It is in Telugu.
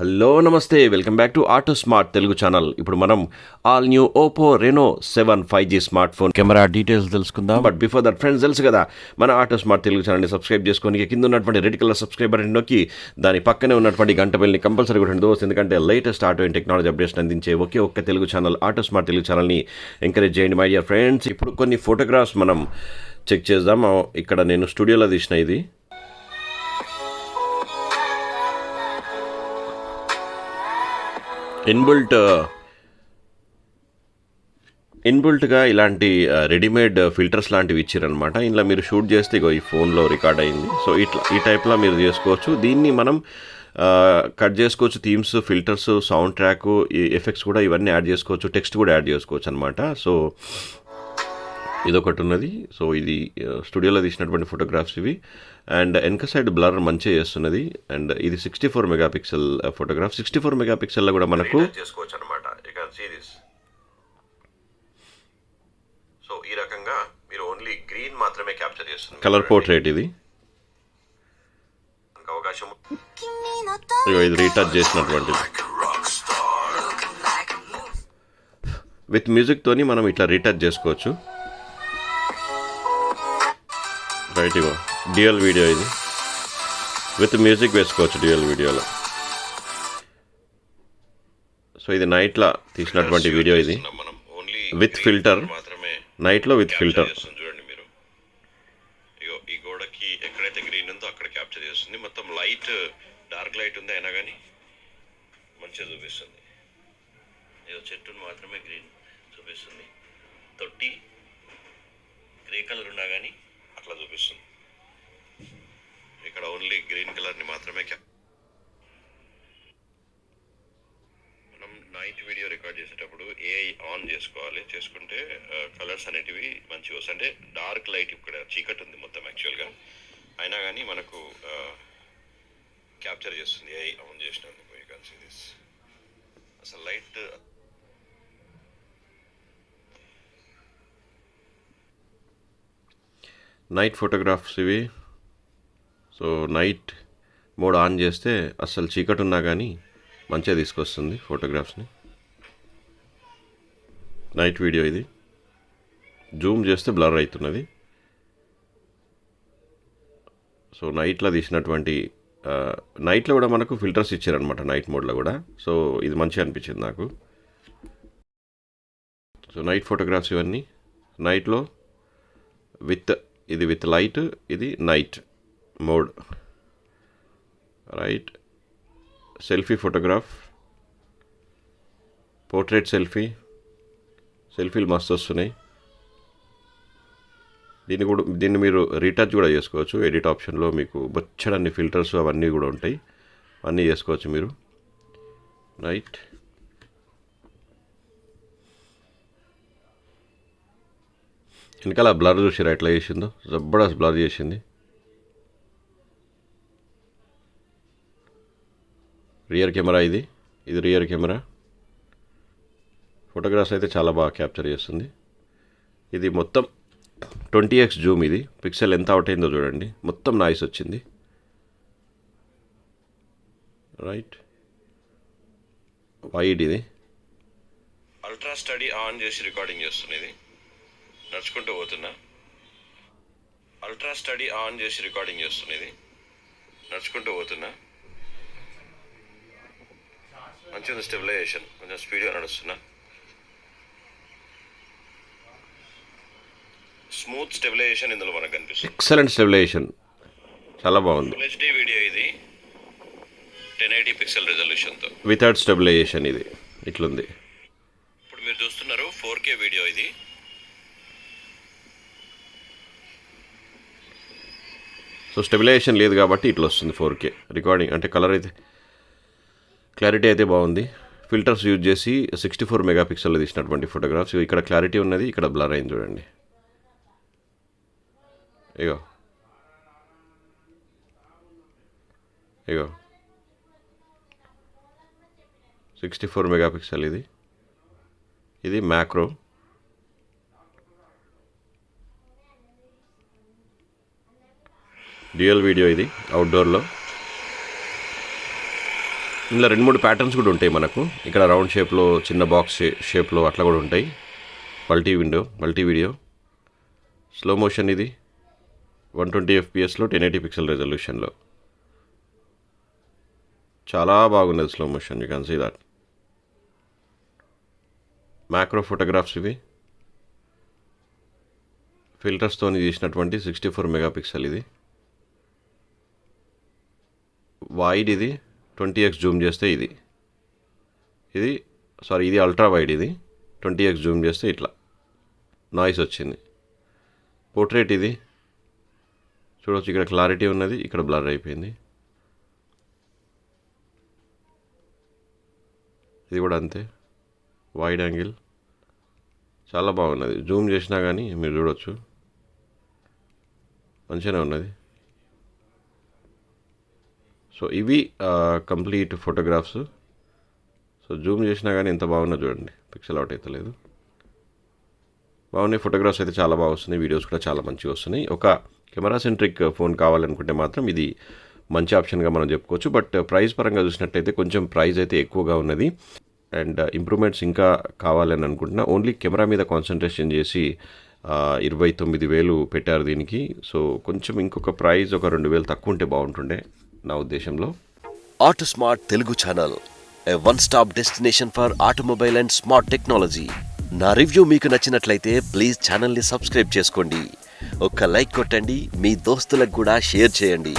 హలో నమస్తే welcome back to auto smart Telugu channel. ఇప్పుడు మనం all new Oppo Renault 7 5G smart phone camera details తెలుసుకుందాం. బట్ బిఫోర్ దట్ ఫ్రెండ్స్, తెలుసు కదా మన ఆటో స్మార్ట్ తెలుగు ఛానల్ని సబ్స్క్రైబ్ చేసుకొని కింద ఉన్నటువంటి రెడ్ కలర్ సబ్స్క్రైబ్ బటన్ నొక్కి దాని పక్కనే ఉన్నటువంటి గంట బెల్ని కంపల్సరీ కొట్టండి దోస్త్. ఎందుకంటే latest auto and technology updates అందించే ఒకే ఒక్క Telugu channel auto smart Telugu ఛానల్ని ఎంకరేజ్ చేయండి మై డియర్ ఫ్రెండ్స్. ఇప్పుడు కొన్ని ఫోటోగ్రాఫ్స్ మనం చెక్ చేద్దాం. ఇక్కడ నేను స్టూడియోలో తీసిన ఇది ఇన్బుల్ట్గా ఇలాంటి రెడీమేడ్ ఫిల్టర్స్ లాంటివి ఇచ్చారనమాట. ఇందులో మీరు షూట్ చేస్తే ఇగో ఈ ఫోన్లో రికార్డ్ అయింది. సో ఇట్లా ఈ టైప్లో మీరు చేసుకోవచ్చు. దీన్ని మనం కట్ చేసుకోవచ్చు. థీమ్స్, ఫిల్టర్స్, సౌండ్ ట్రాక్, ఈ ఎఫెక్ట్స్ కూడా ఇవన్నీ యాడ్ చేసుకోవచ్చు. టెక్స్ట్ కూడా యాడ్ చేసుకోవచ్చు అనమాట. సో ఇదొకటి ఉన్నది. సో ఇది స్టూడియోలో తీసినటువంటి ఫోటోగ్రాఫ్స్ ఇవి. అండ్ వెనక సైడ్ బ్లర్ మంచిగా చేస్తున్నది. అండ్ ఇది 64 మెగాపిక్సెల్ ఫోటోగ్రాఫ్. 64 మెగాపిక్సెల్లో కూడా మనకు చేసుకోవచ్చు అనమాట. సో ఈ రకంగా మీరు ఓన్లీ గ్రీన్ మాత్రమే క్యాప్చర్ చేస్తున్నారు. కలర్ పోర్ట్రేట్ ఇది. అవకాశం ఇది రీటచ్ చేసినటువంటిది. విత్ మ్యూజిక్ తోని మనం ఇట్లా రీటచ్ చేసుకోవచ్చు. రైట్, ఇగో డ్యూయల్ వీడియో ఇది. విత్ మ్యూజిక్ వేసుకోవచ్చు డ్యూయల్ వీడియోలో. సో ఇది నైట్లో తీసినటువంటి వీడియో ఇది. విత్ ఫిల్టర్, నైట్లో విత్ ఫిల్టర్. చూడండి మీరు, ఇగో ఈ గోడకి ఎక్కడైతే గ్రీన్ ఉందో అక్కడ క్యాప్చర్ చేస్తుంది. మొత్తం లైట్, డార్క్ లైట్ ఉంది అయినా కానీ మంచిగా చూపిస్తుంది. ఏదో చెట్టును మాత్రమే గ్రీన్ చూపిస్తుంది. తొట్టి గ్రే కలర్ ఉన్నా కానీ అట్లా చూపిస్తుంది. ఇక్కడ ఓన్లీ గ్రీన్ కలర్ని మాత్రమే మనం నైట్ వీడియో రికార్డ్ చేసేటప్పుడు ఏఐ ఆన్ చేసుకోవాలి. చేసుకుంటే కలర్స్ అనేటివి మంచిగా వస్తాయి. అంటే డార్క్ లైట్, ఇక్కడ చీకటి ఉంది మొత్తం యాక్చువల్గా, అయినా కానీ మనకు క్యాప్చర్ చేస్తుంది ఏఐ ఆన్ చేసినందుకు. You can see this. అసలు లైట్ నైట్ ఫోటోగ్రాఫ్స్ ఇవి. సో నైట్ మోడ్ ఆన్ చేస్తే అస్సలు చీకటి ఉన్నా కానీ మంచిగా తీసుకొస్తుంది ఫోటోగ్రాఫ్స్ని. నైట్ వీడియో ఇది. జూమ్ చేస్తే బ్లర్ అవుతున్నది. సో నైట్లో తీసినటువంటి నైట్లో కూడా మనకు ఫిల్టర్స్ ఇచ్చారనమాట నైట్ మోడ్లో కూడా. సో ఇది మంచిగా అనిపించింది నాకు. సో నైట్ ఫోటోగ్రాఫ్స్ ఇవన్నీ నైట్లో ఇది విత్ లైట్, ఇది night mode. Right, selfie photograph, portrait సెల్ఫీలు మస్తు వస్తున్నాయి. దీన్ని మీరు రీటచ్ కూడా చేసుకోవచ్చు. ఎడిట్ ఆప్షన్లో మీకు బొచ్చడన్ని ఫిల్టర్స్ అవన్నీ కూడా ఉంటాయి. అన్నీ చేసుకోవచ్చు మీరు. రైట్, వెనకాల బ్లర్ చూసారా ఎట్లా చేసిందో, జబర్దస్త్ బ్లర్ చేసింది. రియర్ కెమెరా ఇది రియర్ కెమెరా. ఫోటోగ్రాఫ్స్ అయితే చాలా బాగా క్యాప్చర్ చేస్తుంది. ఇది మొత్తం 20x జూమ్. ఇది పిక్సెల్ ఎంత అవుట్ అయిందో చూడండి, మొత్తం నాయిస్ వచ్చింది. రైట్, వైడ్ ఇది. అల్ట్రా స్టడీ ఆన్ చేసి రికార్డింగ్ చేస్తుంది. ఇది నడుచుకుంటూ పోతున్నా. అల్ట్రా స్టడీ ఆన్ చేసి రికార్డింగ్ చేస్తుంది. ఇది నడుచుకుంటూ పోతున్నా. మంచిగా స్టెబిలైజేషన్, కొంచెం స్పీడ్గా నడుస్తున్నా. స్మూత్ స్టెబిలైజేషన్ ఇందులో మనకు కనిపిస్తుంది. ఎక్సలెంట్ స్టెబిలైజేషన్, చాలా బాగుంది. హెచ్డి వీడియో ఇది 1080 పిక్సెల్ రెజల్యూషన్తో వితౌట్ స్టెబిలైజేషన్. ఇది ఇట్లుంది. ఇప్పుడు మీరు చూస్తున్నారు 4K వీడియో ఇది. సో స్టెబిలైజేషన్ లేదు కాబట్టి ఇట్లా వస్తుంది 4K రికార్డింగ్. అంటే కలర్ అయితే క్లారిటీ అయితే బాగుంది. ఫిల్టర్స్ యూజ్ చేసి 64 మెగాపిక్సెల్లో తీసినటువంటి ఫోటోగ్రాఫ్స్. ఇక్కడ క్లారిటీ ఉన్నది, ఇక్కడ బ్లర్ అయింది చూడండి. ఇగో 64 మెగాపిక్సెల్ ఇది మ్యాక్రో. డ్యూయల్ వీడియో ఇది అవుట్డోర్లో. ఇందులో 2-3 ప్యాటర్న్స్ కూడా ఉంటాయి మనకు. ఇక్కడ రౌండ్ షేప్లో, చిన్న బాక్స్ షేప్లో అట్లా కూడా ఉంటాయి. మల్టీ వీడియో స్లో మోషన్, ఇది 120 FPSలో 1080 పిక్సెల్ రెజల్యూషన్లో చాలా బాగున్నది slow motion. You can see that. Macro photographs ఇవి ఫిల్టర్స్తో తీసినటువంటి 64 మెగాపిక్సెల్. ఇది వైడ్, ఇది 20x జూమ్ చేస్తే ఇది అల్ట్రా వైడ్. ఇది 20x జూమ్ చేస్తే ఇట్లా నాయిస్ వచ్చింది. పోర్ట్రేట్ ఇది చూడవచ్చు, ఇక్కడ క్లారిటీ ఉన్నది, ఇక్కడ బ్లర్ అయిపోయింది. ఇది కూడా అంతే, వైడ్ యాంగిల్ చాలా బాగున్నది. జూమ్ చేసినా కానీ మీరు చూడవచ్చు మంచిగానే ఉన్నది. సో ఇవి కంప్లీట్ ఫోటోగ్రాఫ్స్. సో జూమ్ చేసినా కానీ ఎంత బాగున్నా చూడండి, పిక్సెల్ అవుట్ అయితే లేదు. బాగున్నాయి ఫోటోగ్రాఫ్స్ అయితే, చాలా బాగా వస్తున్నాయి. వీడియోస్ కూడా చాలా మంచిగా వస్తున్నాయి. ఒక కెమెరా సెంట్రిక్ ఫోన్ కావాలనుకుంటే మాత్రం ఇది మంచి ఆప్షన్గా మనం చెప్పుకోవచ్చు. బట్ ప్రైస్ పరంగా చూసినట్టయితే కొంచెం ప్రైస్ అయితే ఎక్కువగా ఉన్నది. అండ్ ఇంప్రూవ్మెంట్స్ ఇంకా కావాలని అనుకుంటున్నా. ఓన్లీ కెమెరా మీద కాన్సన్ట్రేషన్ చేసి 29,000 పెట్టారు దీనికి. సో కొంచెం ఇంకొక ప్రైస్ ఒక 2,000 తక్కువ ఉంటే బాగుంటుండే నా ఉద్దేశంలో. Auto smart Telugu channel, A one stop destination for automobile and smart technology. నా రివ్యూ మీకు నచ్చినట్లయితే ప్లీజ్ ఛానల్ని సబ్స్క్రైబ్ చేసుకోండి. ఒక్క లైక్ కొట్టండి, మీ దోస్తులకు కూడా షేర్ చేయండి.